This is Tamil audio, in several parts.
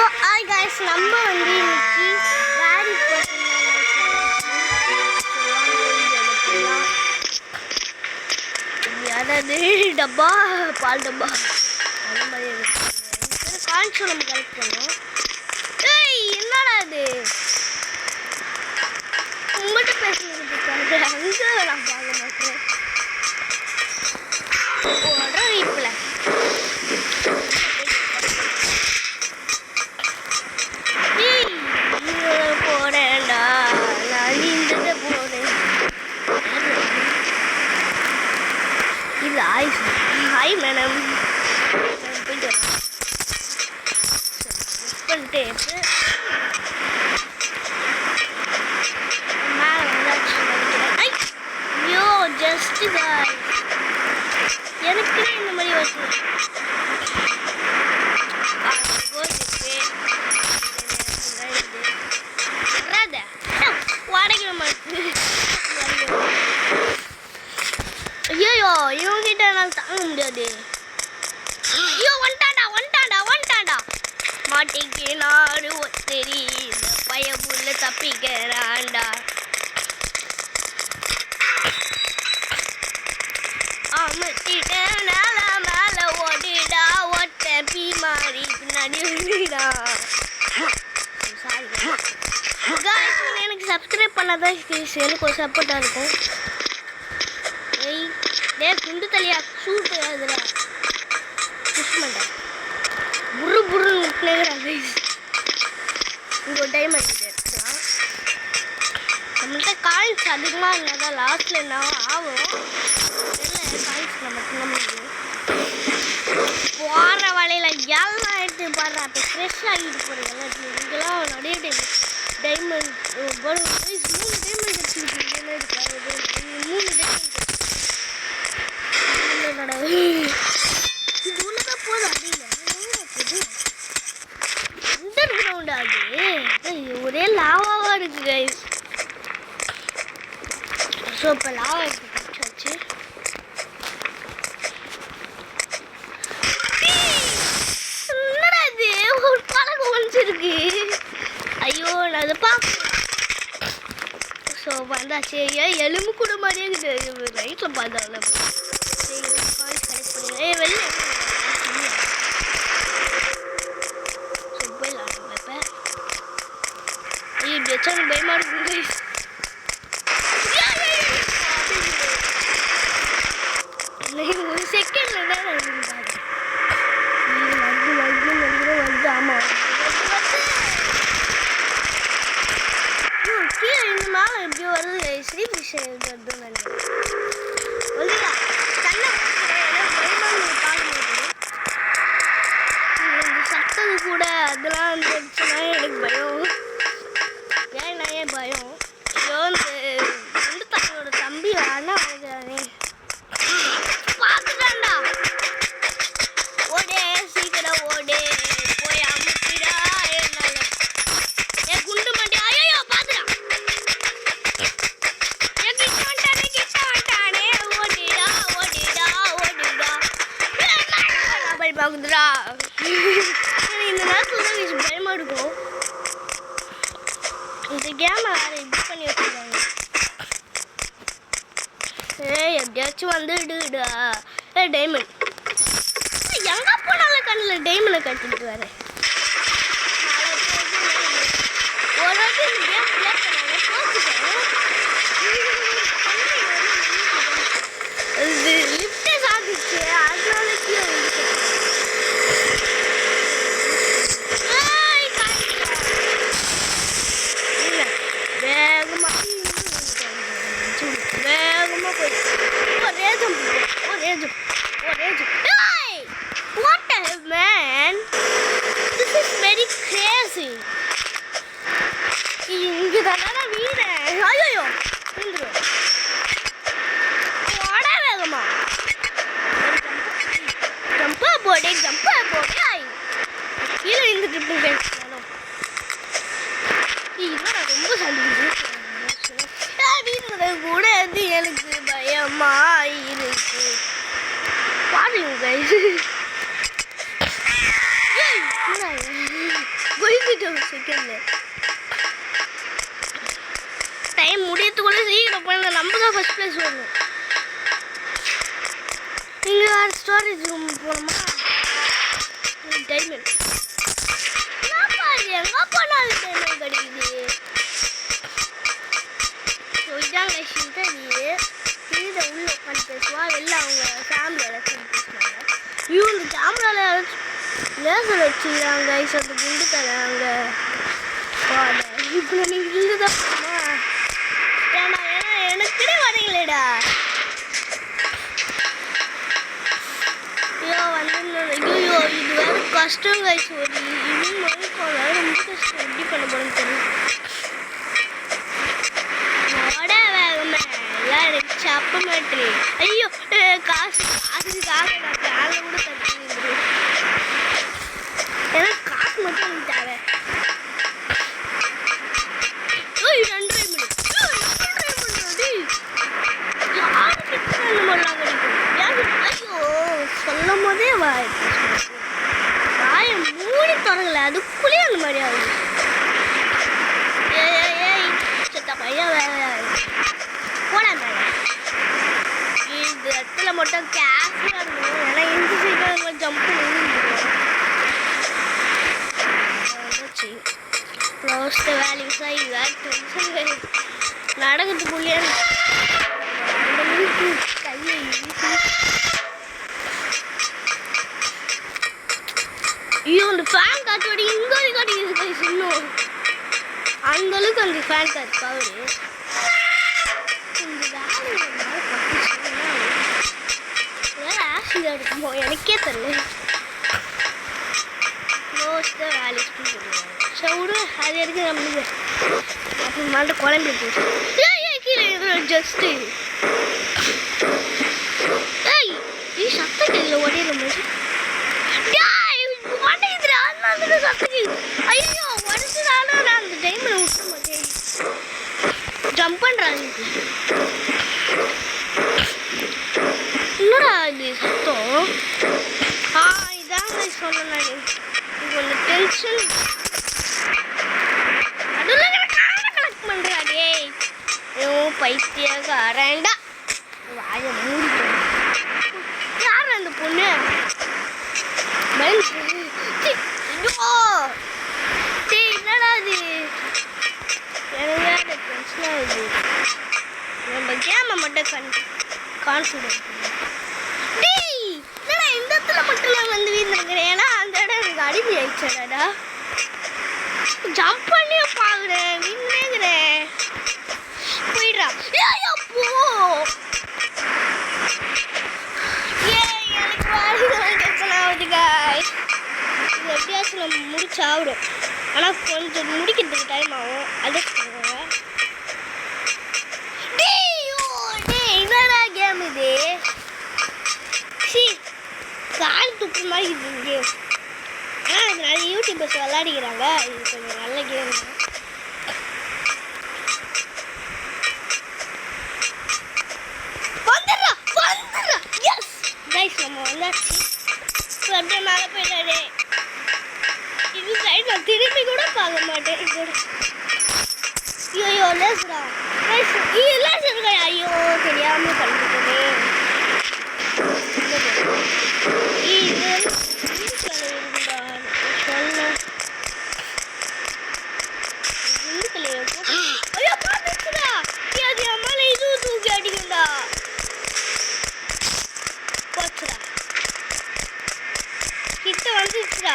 Hi guys, நம்ம வந்து இன்னைக்கு வேரி அதாவது டப்பா பால் டப்பா அந்த மாதிரி கான்சோ நம்ம கலெக்ட் பண்ணோம். என்னடா இது உங்கள்கிட்ட பேசுறது அங்கே நான் பார்க்க மாட்டேன். இப்பல போறேன்டா நான் இந்த போறேன். இது ஹாய் மேடம் போயிட்டு பண்ணிட்டு மேலே வந்தாச்சு நினைக்கிறேன். ஐயோ ஜஸ்ட் காய் எனக்கு இந்த மாதிரி வருது. ஐயோ இவங்கிட்ட என்னால் தாங்க முடியாது. ஐயோ வந்துட்டாண்டா மாட்டிக்கு நாடு ஒத்தரி பயமுள்ள தப்பிக்கிறான்டா. மேல ஓடிடா ஒட்ட பீ மாறி பின்னாடி எனக்கு சப்ஸ்கிரைப் பண்ணாதான் எனக்கு ஒரு சப்போர்ட்டாக இருக்கும். குண்டு தலையா சூட்டு அதில் புஷ் பண்ணுறேன் புரு விட்டுனேங்கிறாங்க. இங்கே ஒரு டைமண்ட் எடுத்துக்கலாம். நம்மள்கிட்ட காயின்ஸ் அதிகமாக இருந்தால் தான் லாஸ்ட்டில் என்ன ஆகும். காயின்ஸில் மட்டும்தான் முடியும். போகிற வலையில் எல்லாம் எடுத்து பாடுற அப்போ ஃப்ரெஷ் ஆகிட்டு போகிறீங்க. இங்கெல்லாம் நிறைய டைமண்ட் 3 டைமண்ட் எடுத்துக்கிட்டு இருக்காது. 3 டைமண்ட் இது உள்ளதான் போதும். அப்படி அண்டர் கிரவுண்ட் ஆகுது. ஒரே லாவாவா இருக்கு கைஸ். ஸோ இப்போ லாவா எடுத்து வச்சாச்சு. என்னடா இது ஒரு பழக்கம் வந்துருக்கு. ஐயோ நான் அதை பார்க்க. ஸோ வந்தாச்சு. எலும்பு கூட மாதிரியே இருக்குது. நைட்டில் பார்த்தாலும் வெளில போயிடலாம். நம்ம இப்போ இப்படி வச்சா பயமா இருக்கு. ஒரு செகண்ட்ல தான் வருது. ஆமாம் கீழே இந்த மேலே எப்படி வருது. ஸ்ரீ ஃபிஷ் வருதுன்னு நினைக்கிறேன். சட்டது கூட அதெல்லாம் வந்துச்சுன்னா எனக்கு பயம். ஏன் பயம். ஐயோ இந்த தம்பியோட தம்பி வேணா வாங்கிறானே பார்த்துட்டான்டா. ஓடே சீக்கிரம் ஓடே போய் அமுத்திடா. என்னால என் குண்டு மண்டி. ஐயோ பார்த்துடா கிட்ட வந்துட்டானே. ஓடிடா போய் பார்க்குதுடா. இந்த நேரத்தில் தான் பயமாக இருக்கும். இந்த கேமை வேறு இப்படி பண்ணி வச்சுருக்காங்க. எப்படியாச்சும் வந்துடுடா. டைமண்ட் எங்கே போனாலும் கண்ணில் டைமண்டை கட்டிட்டு வரேன். ஒரு வாட்டி இந்த கேம் ப்ளே பண்ணாங்க போச்சுட்டேன். லிஃப்டே சாதிச்சு அதனால கீழே வேகமாக போயிடுச்சு. What the hell, man? This is very crazy. இங்கே தானே 32 செகண்ட். டைம் முடியறதுக்குள்ள சீக்கிரம் போய் நம்ம தான் ஃபர்ஸ்ட் பிளேஸ் வரணும். இங்கே வேறு ஸ்டோரேஜ் ரூம் போகணுமா? டைமண்ட் எங்கே போனாலும் டைமண்ட் கிடைக்குது. ஸோ இதான் கைஷின்ட்டு இதை உள்ள உட்காந்து பேசுவா. வெளில அவங்க ஃபேமிலியோட பேசுவாங்க. இந்த கேமராவில் லேசர் வச்சுக்கிறாங்க கைஸ். அந்த குண்டு தராங்க. இப்போ நீங்கள் இல்லைதான் போமா? ஏன்னா எனக்கு வரீங்களேடா. ஐயோ இது வேறு கஷ்டம் கைஸ். ஒரு இவங்க ரொம்ப கஷ்டம். எப்படி பண்ண போகிறேன்னு தெரியும். எனக்கு சப்ப மாட்டேன். ஐயோ காசுக்காக நான் காலை கூட தட்டி ஏன்னா காசு மட்டும் எனக்கு தேவை. சொல்லும் போதே வாய மூடி தொடங்கல. அதுக்குள்ளேயே அந்த மாதிரி ஆகுது. ஏய் செத்த பையன் வேலை போலாம். இந்த இடத்துல மட்டும் கேர்ஃபுல்லாக இருக்கணும். ஏன்னா இந்த சைடில் ஜம்ப் க்ளோஸ் த வேல்யூஸாக இது டென்ஷன் நடக்கிறதுக்குள்ளே கையை ஐயோ அந்த ஃபேன் காற்றோட இங்கே காட்டிக்கிது கைஸ். இன்னும் அந்தளவுக்கு அந்த ஃபேன் காற்று பவர். இருக்குமோ எனக்கே தெரியல. வேலைக்கு சவுடு அது இருக்கு நம்மளுக்கு. அப்புறம் மாட்ட குழம்பு கீழே ஜஸ்ட்டு ஏய் சத்தம் கேட்கல ஒரே மாதிரி சத்தம். ஐயோ உடச்சுனால நான் அந்த டைமில் விட்ட மாட்டேன். ஜம்ப் பண்ணுறாங்க. என்னடா இது சத்தம்? இதாங்க சொன்னேன். இது கொஞ்சம் டென்ஷன். அதில் கலெக்ட் பண்ணுறாடே. பைத்தியக்காரண்டா வாய மூடிட்டு. யார் அந்த பொண்ணு? என்னடா அது? எனக்கு வேற டென்ஷனாக இருக்குது. நம்ம கேமை மட்டும் கான்ஃபிடென்ட். என்னடா இந்த இடத்துல மட்டும் நான் வந்து வீழ்ந்துருக்கிறேன். ஏன்னா அந்த இடம் எனக்கு அடிமை ஆயிடுச்சாடா. ஜம்ப் பண்ணியே பார்க்குறேன். வீழ்ந்துறேங்கிறேன். போயிடுறா. போ எனக்கு வாழ்க்கை டென்ஷன் ஆகுது காய். இது எப்படியாச்சும் நம்ம முடிச்சாவிடும். ஆனால் கொஞ்சம் முடிக்கிறதுக்கு டைம் ஆகும். அதை சொல்லுவாங்க. என்னடா கேம் இது? கால் துப்புற மாதிரி இது கேம். ஆனால் எனக்கு நிறைய யூடியூபர்ஸ் விளையாடிக்கிறாங்க. இது கொஞ்சம் நல்ல கேம். நம்ம வந்தாச்சு. அப்படியே மேலே போயிட்டாரு. இது சைடு நான் திரும்பி கூட பார்க்க மாட்டேன். ஐயோ லேசுடா லேசுங்க. ஐயோ தெரியாமல் பண்ணிக்கிட்டே. இது ஐயோ பார்த்துச்சுடா. அது அம்மால இதுவும் தூக்கி அடிக்கும்டா. போச்சுடா. கிட்ட வந்துச்சுடா.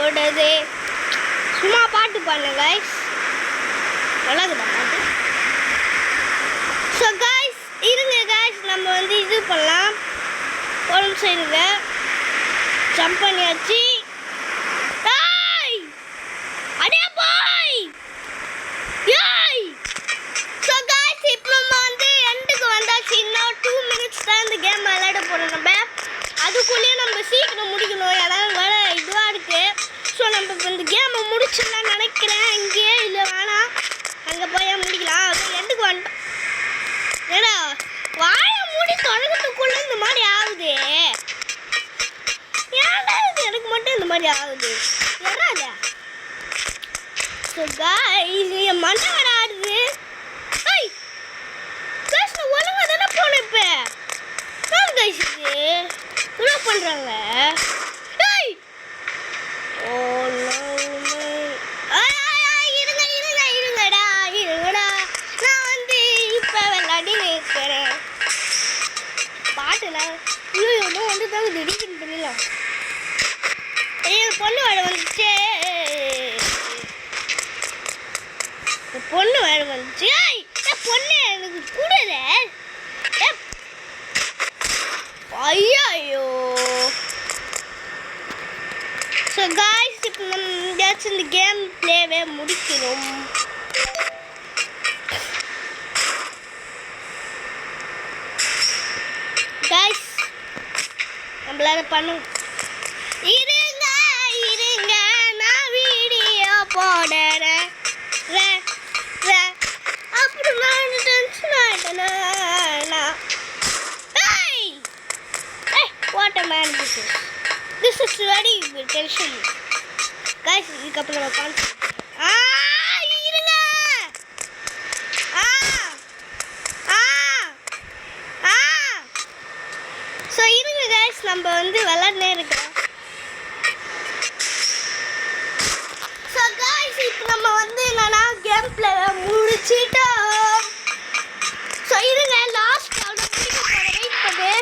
சொல்கிறது சும்மா பாட்டு பாருங்க கைஸ். நல்லாக்குதா பாட்டு? ஸோ கைஸ் இருங்க கைஸ், நம்ம வந்து இது பண்ணலாம். ஒரு நிமிஷம் இருங்க. ஜம்ப் பண்ணியாச்சு. அடே பாய் யாய். ஸோ கைஸ் இப்போ நம்ம வந்து எண்டுக்கு வந்தாச்சு. இன்னும் 2 minutes தான் இந்த கேம் விளையாட போகிறோம். நம்ம அதுக்குள்ளேயே நம்ம சீக்கிரம் முடிக்கணும். ஏன்னா வேற இதுவாக இருக்குது. ஸோ நம்ம இப்போ இந்த கேமை முடிச்சிடலாம்னு நினைக்கிறேன். இங்கேயே இல்லை வேணாம், அங்கே போய் முடிக்கலாம். அது எண்டுக்கு வந்துட்டோம். ஏடா வாழை மூடி தொடங்கிறதுக்குள்ளே இந்த மாதிரி ஆகுது. ஏன்டா இது எனக்கு மட்டும் இந்த மாதிரி ஆகுது? ஏறாதா? ஸோ கைஸ் என் மண்டை வர ஆடுது. ஐய் கைஸ் நான் ஒழுங்காக தானே போனேன். இப்போ நான் கைஸ் இது என்ன பண்ணுறாங்க? ஐய் ஓ இருங்கடா நான் வந்து இப்போ விளையாடி இருக்கிறேன். பாட்டுல இன்னும் வந்து தாங்க திடீர்னு தெரியல. பொண்ணு வேலை வந்துச்சு. பொண்ணு வேலை வந்துச்சு. பொண்ணு எனக்கு கூடல. ஐயோ. ஸோ காய்ஸ் இப்போ நம்ம எங்கேயாச்சும் இந்த கேம் பிளேவே முடிக்கணும். காய்ஸ் நம்மளால பண்ணும். இருங்க நான் வீடியோ போடுறேன். அப்புறம் நான் டென்ஷன் ஆகிட்டேனா? What a man this is very tension guys. இதுக்கப்புறம் நம்ம கான்செப்ட் இருங்க. ஸோ இருங்க guys, நம்ம வந்து விளையாடுனே இருக்கிறோம். ஸோ guys இப்போ நம்ம வந்து என்னன்னா கேம் பிளே முடிச்சிட்டோம். ஸோ இருங்க லாஸ்ட் அவ்வளோ முடிக்க போகிறேன். வெயிட் பண்ணு.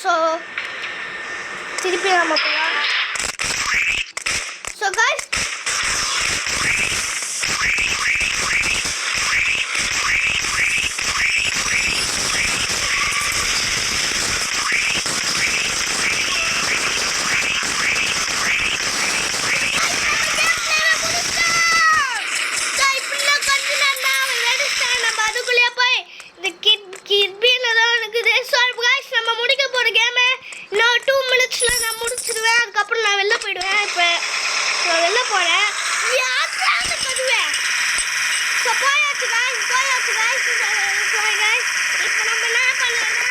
ஸோ திருப்பி நம்ம போகலாம். ஸோ guys நான் முடிச்சிடுவேன். அதுக்கப்புறம் நான் வெளில போயிடுவேன். இப்போ நான் வெளில போகிறேன். கதுவேன் போயாச்சு காய்ஸ். இப்போ நம்ம என்ன பண்ணலாம்னா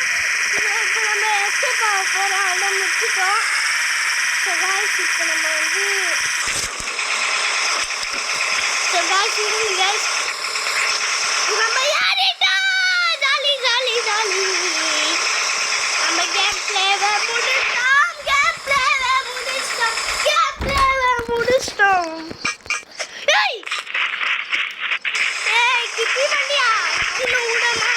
இப்போ நம்ம எஸ்கேப் ஆக போகிறோம். அவ்வளோ முடிச்சிட்டோம். ஸோ காய்ஸ் இப்போ நம்ம வந்து இருங்க காய்ஸ், நம்ம ஏறிட்டோம். ஜாலி நம்ம கேம் பிளேவை முடிச்சிட்டோம். கிட்டி வண்டியா இன்னும் விடமா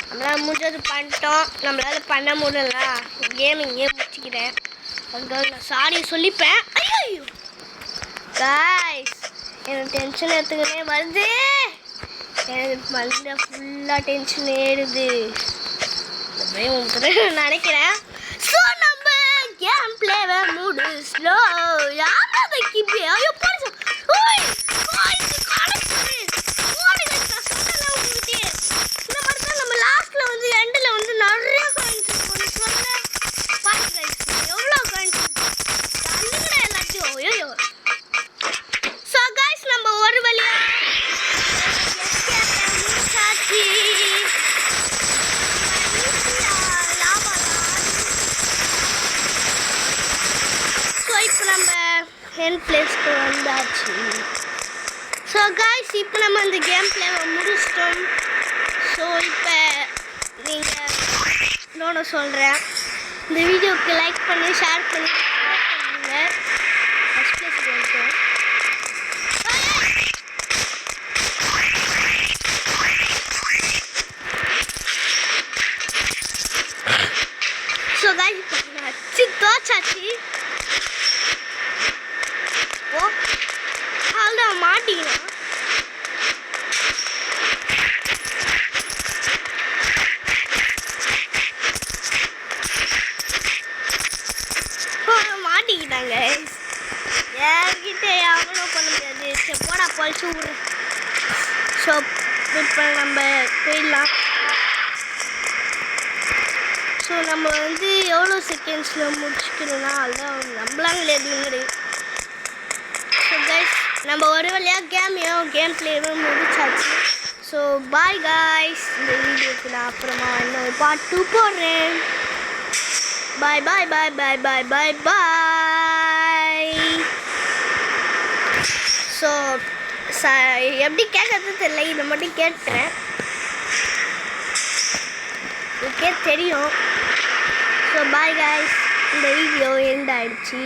நம்மளால் முடிஞ்சது பண்ணிட்டோம். நம்மளால் பண்ண முடியல. கேம் இங்கே முடிச்சுக்கிறேன். நான் சாரி சொல்லிப்பேன். ஐயோ காய்ஸ் எனக்கு டென்ஷன் எடுத்துக்கினே வருது. எனக்கு மனதில் ஃபுல்லாக டென்ஷன் ஏறுது அப்படியே உங்களுக்கு நினைக்கிறேன். ஸோ நம்ம கேம் பிளேவை மூடு ஸ்லோ யாராவது கிப்பி ஐயோ போலீஸ் ஓய் போலீஸ் காலேஜ் போலீஸ் நான் சொன்னல உங்களுக்கு இந்த மாதிரி தான் நம்ம லாஸ்ட்ல வந்து எண்டில் வந்து நிறைய காயின்ஸ் ஒன்று சொன்னேன் பாருங்க எவ்வளோ காயின்ஸ் தள்ளுங்கடா எல்லாத்தையும் ஐயோ. ஸோ கைஸ் நம்ம ஒரு வழியா இப்போ நம்ம ஹெல்த் பிளேஸ்க்கு வந்தாச்சு. ஸோ காய்ஸ் இப்போ நம்ம அந்த கேம் பிளேவை முடிச்சிட்டோம். ஸோ இப்போ நீங்கள் இன்னொன்று சொல்கிறேன், இந்த வீடியோவுக்கு லைக் பண்ணி ஷேர் பண்ணி பண்ணுங்கள். ஃபஸ்ட் பிளேஸ்க்கு வந்துட்டோம். ஸோ காய்ஸ் இப்போ அச்சு தோச்சாச்சு. ஓ அதான் மாட்டிக்கலாம். மாட்டிக்கிட்டாங்க யார்கிட்ட எவ்வளோ பண்ண முடியாது. சரி போடா பழிச்சு விட்றேன். ஸோ இப்போ நம்ம போயிடலாம். ஸோ நம்ம வந்து எவ்வளோ செகண்ட்ஸில் முடிச்சுக்கணும்னா அதுதான் நம்மளாங்களே எதுவும். ஸோ கைஸ் நம்ம ஒரு வழியாக கேம் பிளேவும் முடிச்சாச்சு. So bye guys. இந்த வீடியோக்கு நான் அப்புறமா இன்னொரு பார்ட் 2 போடுறேன். பாய் பாய் பாய் பாய் பாய் பாய் பாய். ஸோ எப்படி கேட்கறது தெரியல, இதை மட்டும் கேட்டுறேன். ஓகே தெரியும். So bye guys. இந்த வீடியோ எண்ட் ஆயிடுச்சு.